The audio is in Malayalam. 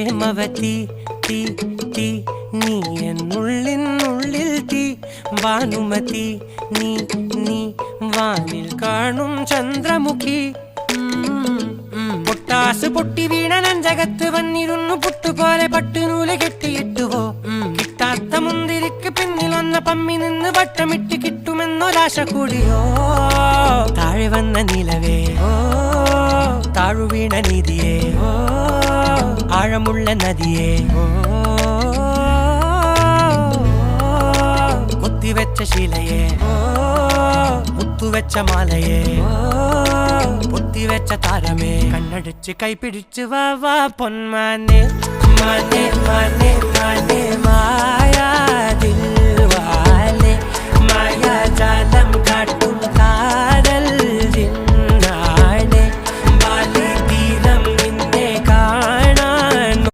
പ്രേമവതി തീ തീ നീ എന്നുള്ളിൽ തീ ഭാനുമതി നീ നീ വാനിൽ കാണും ചന്ദ്രമുഖി പൊട്ടാസ് പൊട്ടി വീണ നഞ്ചകത്ത് വന്നിരുന്നു പുട്ടുപോലെ പട്ടുനൂല് കെട്ടിയിട്ടുവോ കിട്ടാത്ത മുന്തിരിക്ക് പിന്നിലൊന്ന പമ്മി നിന്ന് വട്ടമിട്ട് കിട്ടുമെന്നൊരാശ കൂടിയോ താഴെ വന്ന നിലവേ ഓ താഴു വീണ നിധിയേ ഓ ആഴമുള്ള നദിയേ ഓ കൊത്തിവെച്ച ശിലയേ ഓ മുത്തുവെച്ച മാലയേ പൊത്തിവെച്ച താരമേ കണ്ണടിച്ച് കൈപിടിച്ച് വാ വാ പൊന്മാനെ മാനേ മാനേ മാനേ മാ